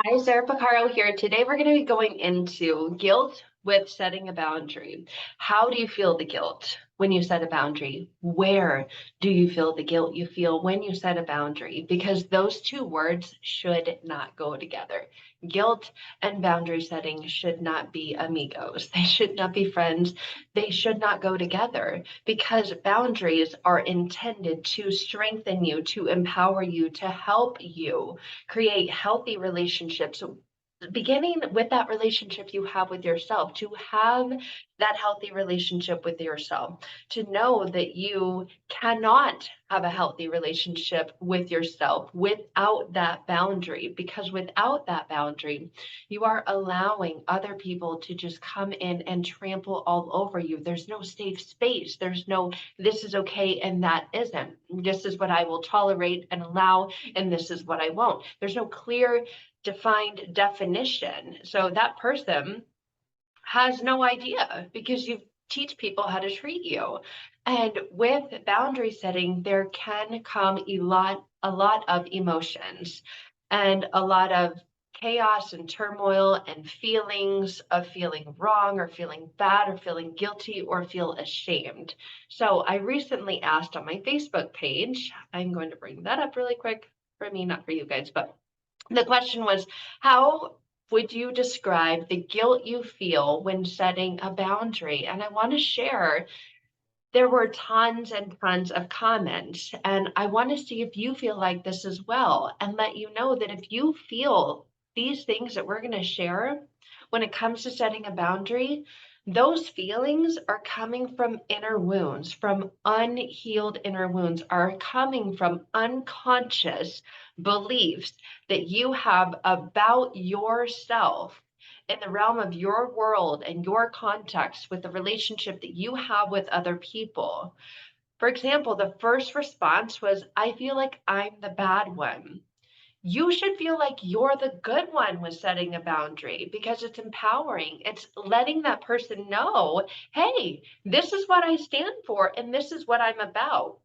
Hi, Sarah Pacaro here. Today we're going to be going into guilt with setting a boundary. How do you feel the guilt when you set a boundary? Where do you feel the guilt you feel when you set a boundary? Because those two words should not go together. Guilt and boundary setting should not be amigos. They should not be friends. They should not go together because boundaries are intended to strengthen you, to empower you, to help you create healthy relationships, beginning with that relationship you have with yourself, to have that healthy relationship with yourself, to know that you cannot have a healthy relationship with yourself without that boundary, because without that boundary, you are allowing other people to just come in and trample all over you. There's no safe space. There's no, this is okay and that isn't. This is what I will tolerate and allow, and this is what I won't. There's no clear defined definition. So that person has no idea because you teach people how to treat you. And with boundary setting, there can come a lot of emotions and a lot of chaos and turmoil and feelings of feeling wrong or feeling bad or feeling guilty or feel ashamed. So I recently asked on my Facebook page, I'm going to bring that up really quick for me, not for you guys, but the question was, how would you describe the guilt you feel when setting a boundary? And I want to share, there were tons and tons of comments, and I want to see if you feel like this as well, and let you know that if you feel these things that we're going to share when it comes to setting a boundary, those feelings are coming from inner wounds, from unhealed inner wounds, are coming from unconscious beliefs that you have about yourself in the realm of your world and your context with the relationship that you have with other people. For example, the first response was, I feel like I'm the bad one. You should feel like you're the good one with setting a boundary because it's empowering. It's letting that person know, hey, this is what I stand for and this is what I'm about.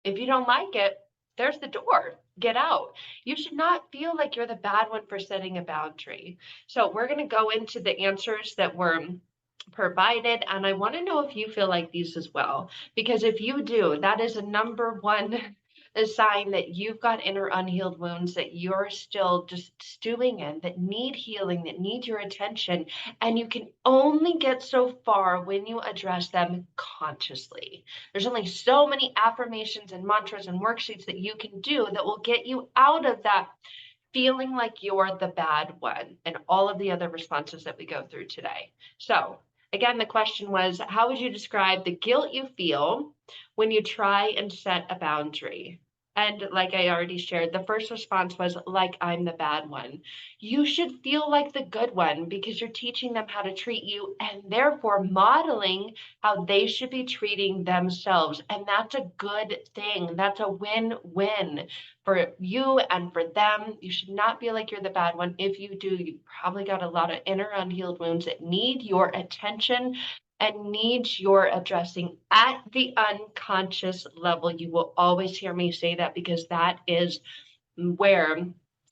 If you don't like it, there's the door. Get out. You should not feel like you're the bad one for setting a boundary. So we're going to go into the answers that were provided. And I want to know if you feel like these as well. Because if you do, that is a number one a sign that you've got inner unhealed wounds that you're still just stewing in, that need healing, that need your attention. And you can only get so far when you address them consciously. There's only so many affirmations and mantras and worksheets that you can do that will get you out of that feeling like you're the bad one and all of the other responses that we go through today. So again, the question was, how would you describe the guilt you feel when you try and set a boundary? And like I already shared, the first response was, like, I'm the bad one. You should feel like the good one because you're teaching them how to treat you and therefore modeling how they should be treating themselves. And that's a good thing. That's a win-win for you and for them. You should not feel like you're the bad one. If you do, you've probably got a lot of inner unhealed wounds that need your attention and needs your addressing at the unconscious level. You will always hear me say that because that is where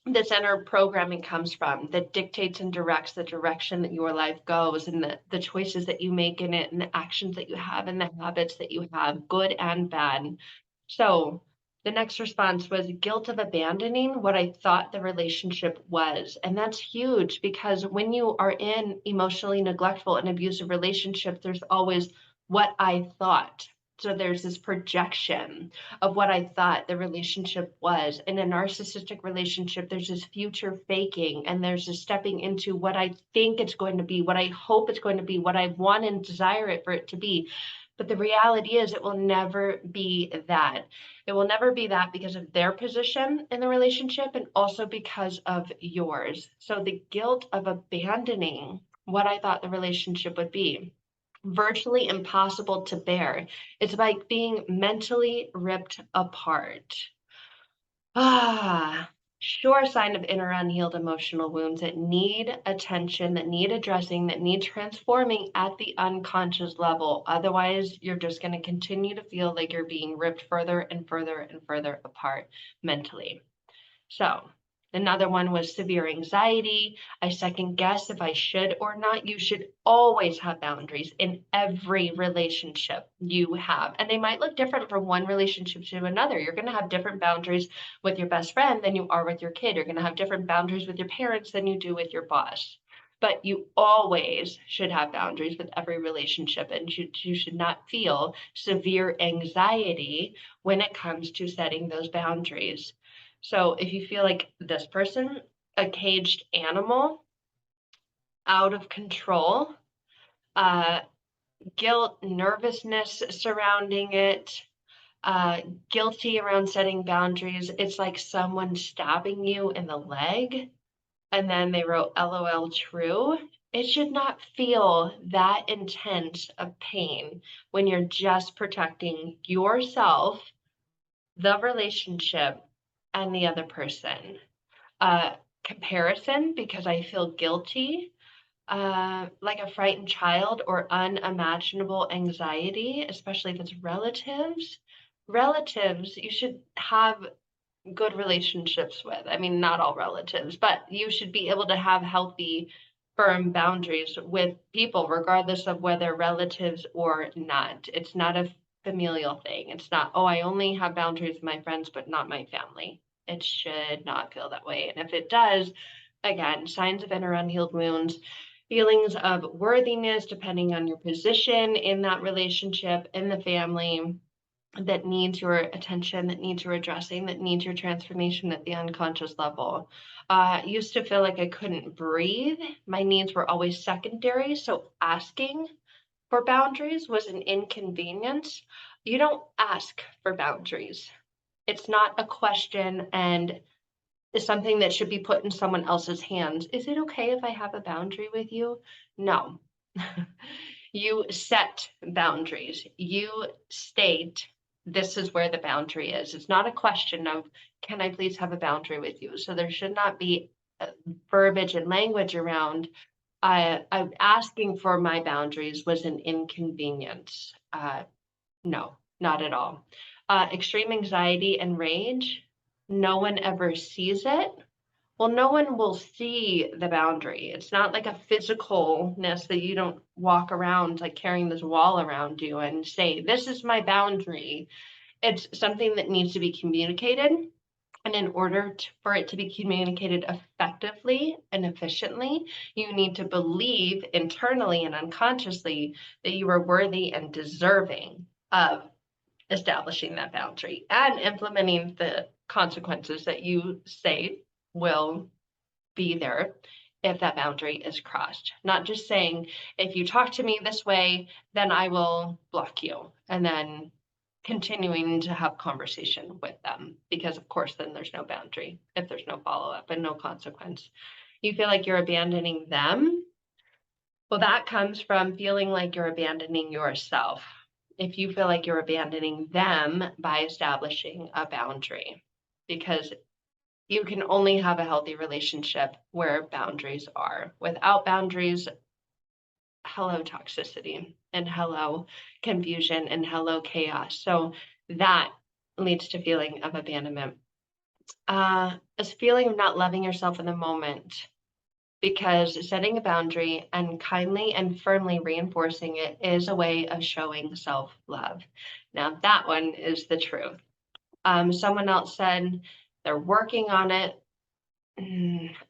this inner programming comes from, that dictates and directs the direction that your life goes and the choices that you make in it and the actions that you have and the habits that you have, good and bad. So the next response was guilt of abandoning what I thought the relationship was. And that's huge because when you are in emotionally neglectful and abusive relationships, there's always what I thought. So there's this projection of what I thought the relationship was. In a narcissistic relationship, there's this future faking and there's this stepping into what I think it's going to be, what I hope it's going to be, what I want and desire it for it to be. But the reality is it will never be that. It will never be that because of their position in the relationship and also because of yours. So the guilt of abandoning what I thought the relationship would be, virtually impossible to bear. It's like being mentally ripped apart. Sure sign of inner unhealed emotional wounds that need attention, that need addressing, that need transforming at the unconscious level. Otherwise, you're just going to continue to feel like you're being ripped further and further and further apart mentally. So Another one was severe anxiety. I second guess if I should or not. You should always have boundaries in every relationship you have. And they might look different from one relationship to another. You're going to have different boundaries with your best friend than you are with your kid. You're going to have different boundaries with your parents than you do with your boss. But you always should have boundaries with every relationship, and you should not feel severe anxiety when it comes to setting those boundaries. So if you feel like this person, a caged animal, out of control, uh, guilt, nervousness surrounding it, guilty around setting boundaries, it's like someone stabbing you in the leg and then they wrote LOL true. It should not feel that intense of pain when you're just protecting yourself, the relationship, and the other person. Comparison, because I feel guilty, like a frightened child, or unimaginable anxiety, especially if it's relatives. Relatives, you should have good relationships with. I mean, not all relatives, but you should be able to have healthy, firm boundaries with people, regardless of whether relatives or not. It's not a familial thing. It's not, oh, I only have boundaries with my friends, but not my family. It should not feel that way. And if it does, again, signs of inner unhealed wounds, feelings of worthiness, depending on your position in that relationship, in the family, that needs your attention, that needs your addressing, that needs your transformation at the unconscious level. Used to feel like I couldn't breathe. My needs were always secondary. So asking for boundaries was an inconvenience. You don't ask for boundaries. It's not a question and is something that should be put in someone else's hands. Is it okay if I have a boundary with you? No. You set boundaries. You state, this is where the boundary is. It's not a question of, can I please have a boundary with you? So there should not be verbiage and language around asking for my boundaries was an inconvenience. No, not at all. Extreme anxiety and rage, no one ever sees it. Well, no one will see the boundary. It's not like a physicalness that you don't walk around like carrying this wall around you and say, this is my boundary. It's something that needs to be communicated. And in order for it to be communicated effectively and efficiently, you need to believe internally and unconsciously that you are worthy and deserving of establishing that boundary and implementing the consequences that you say will be there if that boundary is crossed. Not just saying, if you talk to me this way, then I will block you, and then continuing to have conversation with them, because of course then there's no boundary if there's no follow-up and no consequence. You feel like you're abandoning them. Well, that comes from feeling like you're abandoning yourself. If you feel like you're abandoning them by establishing a boundary, because you can only have a healthy relationship where boundaries are. Without boundaries, hello toxicity and hello confusion and hello chaos. So that leads to feeling of abandonment. A feeling of not loving yourself in the moment, because setting a boundary and kindly and firmly reinforcing it is a way of showing self-love. Now that one is the truth. Someone else said they're working on it.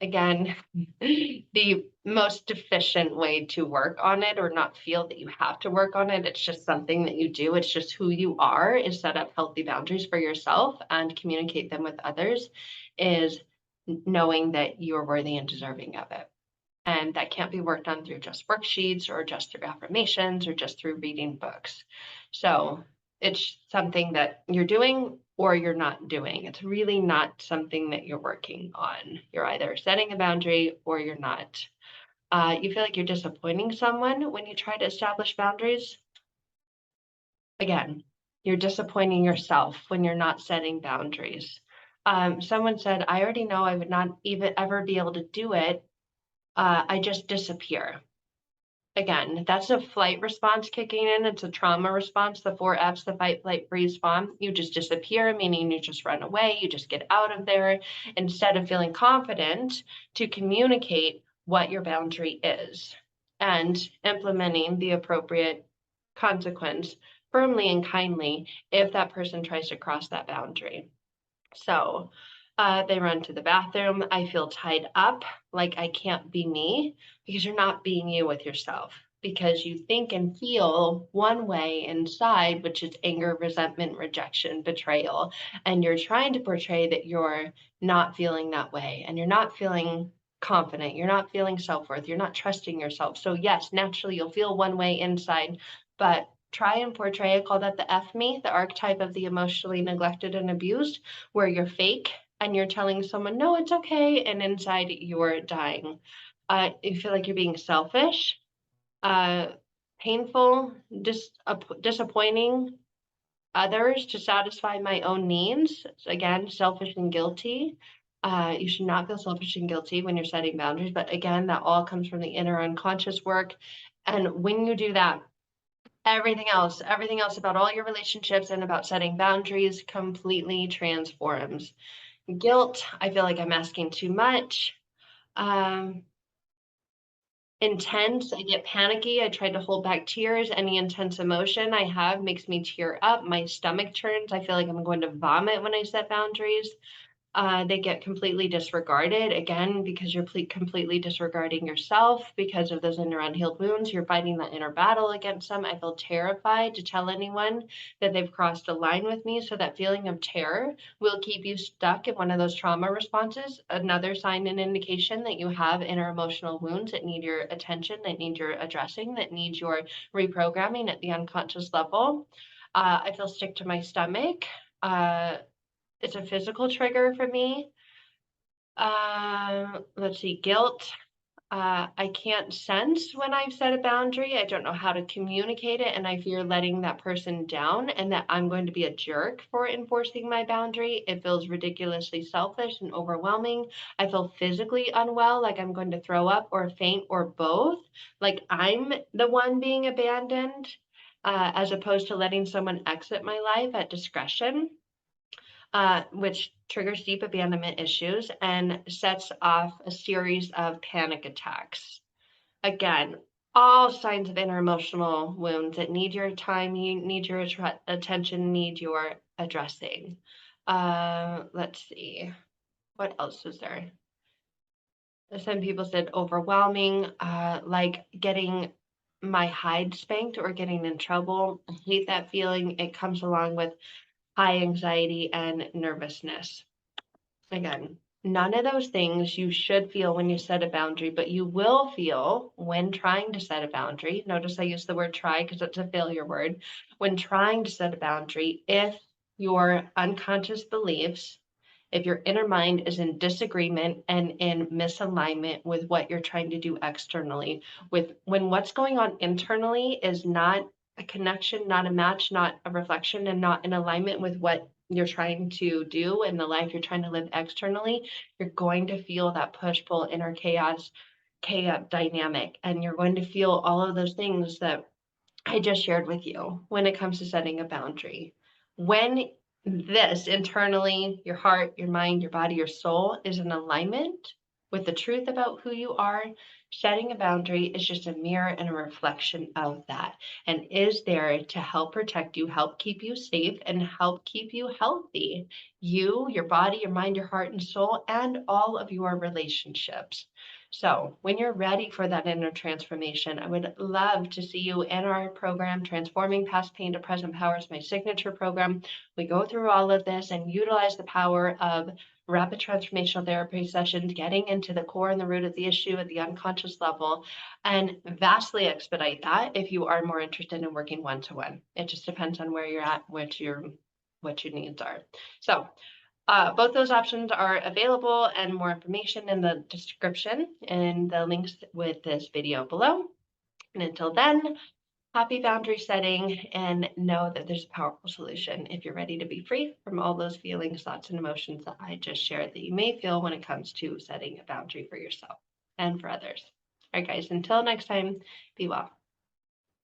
Again, the most deficient way to work on it, or not feel that you have to work on it. It's just something that you do. It's just who you are, is set up healthy boundaries for yourself and communicate them with others, is knowing that you're worthy and deserving of it. And that can't be worked on through just worksheets or just through affirmations or just through reading books. So it's something that you're doing or you're not doing. It's really not something that you're working on. You're either setting a boundary or you're not. You feel like you're disappointing someone when you try to establish boundaries. Again, you're disappointing yourself when you're not setting boundaries. Someone said, I already know I would not even ever be able to do it. I just disappear. Again, that's a flight response kicking in. It's a trauma response. The 4 Fs, the fight, flight, freeze, fawn. You just disappear, meaning you just run away. You just get out of there instead of feeling confident to communicate what your boundary is and implementing the appropriate consequence firmly and kindly if that person tries to cross that boundary. So they run to the bathroom. I feel tied up, like I can't be me, because you're not being you with yourself. Because you think and feel one way inside, which is anger, resentment, rejection, betrayal. And you're trying to portray that you're not feeling that way and you're not feeling confident. You're not feeling self-worth. You're not trusting yourself. So yes, naturally you'll feel one way inside, but try and portray, I call that the F me, the archetype of the emotionally neglected and abused, where you're fake and you're telling someone, no, it's okay. And inside you're dying. You feel like you're being selfish, painful, disappointing others to satisfy my own needs. Again, selfish and guilty. You should not feel selfish and guilty when you're setting boundaries. But again, that all comes from the inner unconscious work. And when you do that, everything else about all your relationships and about setting boundaries completely transforms. Guilt, I feel like I'm asking too much. Intense, I get panicky. I try to hold back tears. Any intense emotion I have makes me tear up. My stomach churns. I feel like I'm going to vomit when I set boundaries. They get completely disregarded, again, because you're completely disregarding yourself because of those inner unhealed wounds. You're fighting that inner battle against them. I feel terrified to tell anyone that they've crossed a line with me. So that feeling of terror will keep you stuck in one of those trauma responses. Another sign and indication that you have inner emotional wounds that need your attention, that need your addressing, that need your reprogramming at the unconscious level. I feel sick to my stomach. It's a physical trigger for me. Let's see, guilt. I can't sense when I've set a boundary. I don't know how to communicate it, and I fear letting that person down and that I'm going to be a jerk for enforcing my boundary. It feels ridiculously selfish and overwhelming. I feel physically unwell, like I'm going to throw up or faint or both, like I'm the one being abandoned, as opposed to letting someone exit my life at discretion. Which triggers deep abandonment issues and sets off a series of panic attacks. Again, all signs of inner emotional wounds that need your time, you need your attention, need your addressing. Let's see, what else was there? Some people said overwhelming, like getting my hide spanked or getting in trouble. I hate that feeling. It comes along with high anxiety and nervousness. Again, none of those things you should feel when you set a boundary, but you will feel when trying to set a boundary. Notice I use the word try because it's a failure word. When trying to set a boundary, if your unconscious beliefs, if your inner mind is in disagreement and in misalignment with what you're trying to do externally, with when what's going on internally is not a connection, not a match, not a reflection, and not in alignment with what you're trying to do and the life you're trying to live externally, you're going to feel that push-pull inner chaos dynamic, and you're going to feel all of those things that I just shared with you when it comes to setting a boundary. When this internally, your heart, your mind, your body, your soul is in alignment with the truth about who you are, setting a boundary is just a mirror and a reflection of that, and is there to help protect you, help keep you safe, and help keep you healthy. You, your body, your mind, your heart, and soul, and all of your relationships. So when you're ready for that inner transformation, I would love to see you in our program, Transforming Past Pain to Present Power is my signature program. We go through all of this and utilize the power of rapid transformational therapy sessions, getting into the core and the root of the issue at the unconscious level, and vastly expedite that if you are more interested in working one-to-one. It just depends on where you're at, what your needs are. So both those options are available, and more information in the description and the links with this video below. And until then, happy boundary setting, and know that there's a powerful solution if you're ready to be free from all those feelings, thoughts, and emotions that I just shared that you may feel when it comes to setting a boundary for yourself and for others. All right, guys, until next time, be well.